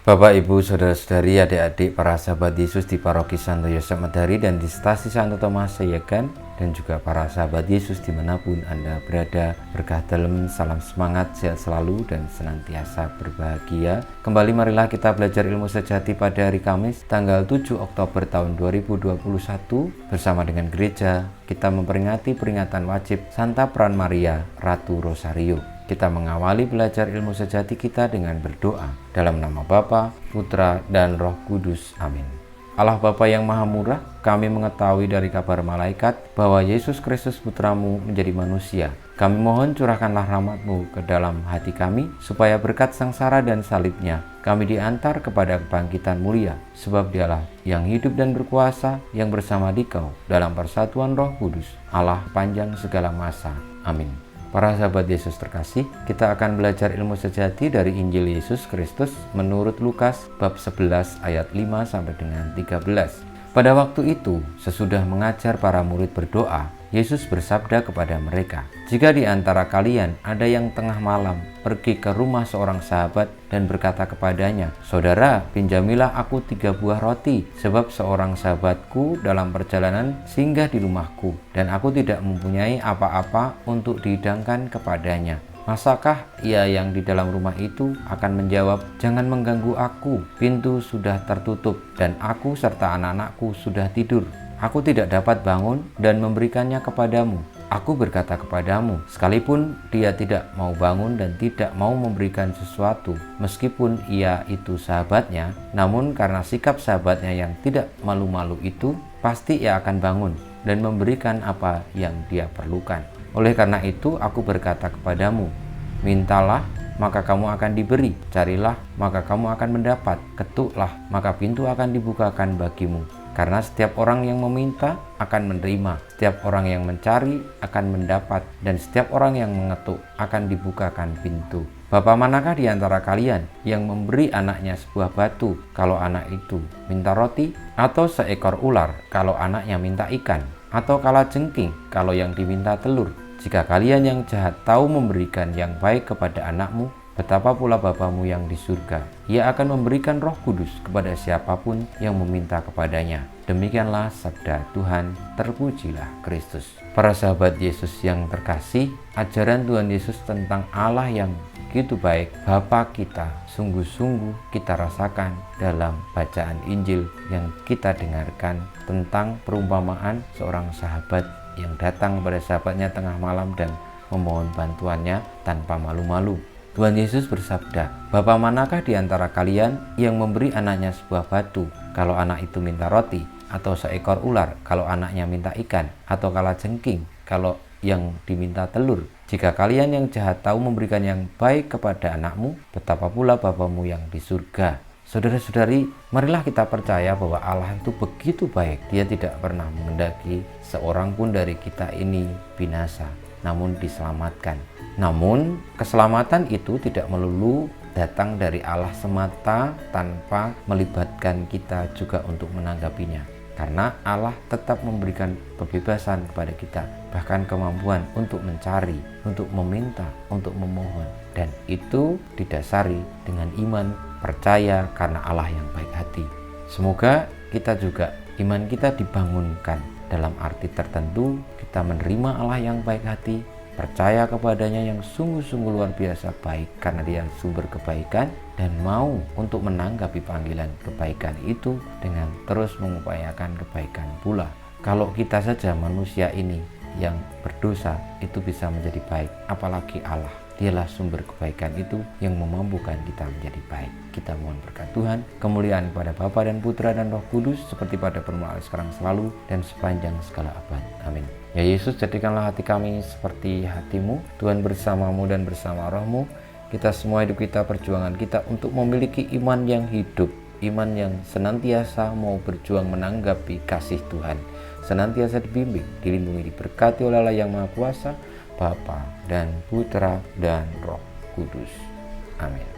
Bapak, Ibu, Saudara-saudari, adik-adik, para sahabat Yesus di Paroki Santo Yosef Medari dan di Stasi Santo Thomas Sayegan, dan juga para sahabat Yesus dimanapun Anda berada, berkah dalam, salam semangat, sehat selalu, dan senantiasa berbahagia. Kembali marilah kita belajar ilmu sejati pada hari Kamis, tanggal 7 Oktober tahun 2021, bersama dengan gereja, kita memperingati peringatan wajib Santa Peran Maria, Ratu Rosario. Kita mengawali belajar ilmu sejati kita dengan berdoa. Dalam nama Bapa, Putra, dan Roh Kudus. Amin. Allah Bapa yang Maha Murah, kami mengetahui dari kabar malaikat bahwa Yesus Kristus Putramu menjadi manusia. Kami mohon curahkanlah rahmat-Mu ke dalam hati kami, supaya berkat sengsara dan salibnya, kami diantar kepada kebangkitan mulia. Sebab Dialah yang hidup dan berkuasa, yang bersama Dikau dalam persatuan Roh Kudus, Allah panjang segala masa. Amin. Para sahabat Yesus terkasih, kita akan belajar ilmu sejati dari Injil Yesus Kristus menurut Lukas bab 11 ayat 5 sampai dengan 13. Pada waktu itu, sesudah mengajar para murid berdoa, Yesus bersabda kepada mereka, "Jika di antara kalian ada yang tengah malam pergi ke rumah seorang sahabat dan berkata kepadanya, 'Saudara, pinjamilah aku 3 buah roti, sebab seorang sahabatku dalam perjalanan singgah di rumahku, dan aku tidak mempunyai apa-apa untuk dihidangkan kepadanya.' Masakah ia yang di dalam rumah itu akan menjawab, 'Jangan mengganggu aku, pintu sudah tertutup, dan aku serta anak-anakku sudah tidur. Aku tidak dapat bangun dan memberikannya kepadamu.' Aku berkata kepadamu, sekalipun dia tidak mau bangun dan tidak mau memberikan sesuatu, meskipun ia itu sahabatnya, namun karena sikap sahabatnya yang tidak malu-malu itu, pasti ia akan bangun dan memberikan apa yang dia perlukan. Oleh karena itu, aku berkata kepadamu, mintalah, maka kamu akan diberi, carilah, maka kamu akan mendapat, ketuklah, maka pintu akan dibukakan bagimu. Karena setiap orang yang meminta akan menerima, setiap orang yang mencari akan mendapat, dan setiap orang yang mengetuk akan dibukakan pintu. Bapa manakah di antara kalian yang memberi anaknya sebuah batu kalau anak itu minta roti, atau seekor ular kalau anaknya minta ikan, atau kalajengking kalau yang diminta telur? Jika kalian yang jahat tahu memberikan yang baik kepada anakmu, betapa pula Bapamu yang di surga. Ia akan memberikan Roh Kudus kepada siapapun yang meminta kepadanya. Demikianlah sabda Tuhan, terpujilah Kristus. Para sahabat Yesus yang terkasih, ajaran Tuhan Yesus tentang Allah yang begitu baik, Bapa kita, sungguh-sungguh kita rasakan dalam bacaan Injil yang kita dengarkan tentang perumpamaan seorang sahabat yang datang kepada sahabatnya tengah malam dan memohon bantuannya tanpa malu-malu. Tuhan Yesus bersabda, "Bapa manakah di antara kalian yang memberi anaknya sebuah batu kalau anak itu minta roti, atau seekor ular kalau anaknya minta ikan, atau kalajengking kalau yang diminta telur? Jika kalian yang jahat tahu memberikan yang baik kepada anakmu, betapa pula Bapamu yang di surga." Saudara-saudari, marilah kita percaya bahwa Allah itu begitu baik. Dia tidak pernah menghendaki seorang pun dari kita ini binasa, namun diselamatkan. Namun, keselamatan itu tidak melulu datang dari Allah semata tanpa melibatkan kita juga untuk menanggapinya. Karena Allah tetap memberikan kebebasan kepada kita, bahkan kemampuan untuk mencari, untuk meminta, untuk memohon. Dan itu didasari dengan iman, percaya karena Allah yang baik hati. Semoga kita juga, iman kita dibangunkan dalam arti tertentu, kita menerima Allah yang baik hati, percaya kepadanya yang sungguh-sungguh luar biasa baik karena dia sumber kebaikan, dan mau untuk menanggapi panggilan kebaikan itu dengan terus mengupayakan kebaikan pula. Kalau kita saja manusia ini yang berdosa itu bisa menjadi baik, apalagi Allah. Dialah sumber kebaikan itu yang memampukan kita menjadi baik. Kita mohon berkat Tuhan, kemuliaan kepada Bapa dan Putra dan Roh Kudus, seperti pada permulaan sekarang selalu dan sepanjang segala abad. Amin. Ya Yesus, jadikanlah hati kami seperti hati-Mu. Tuhan bersamamu dan bersama Roh-Mu. Kita semua hidup kita, perjuangan kita untuk memiliki iman yang hidup, iman yang senantiasa mau berjuang menanggapi kasih Tuhan, senantiasa dibimbing, dilindungi, diberkati oleh Allah yang Maha Kuasa, Bapa dan Putra dan Roh Kudus. Amin.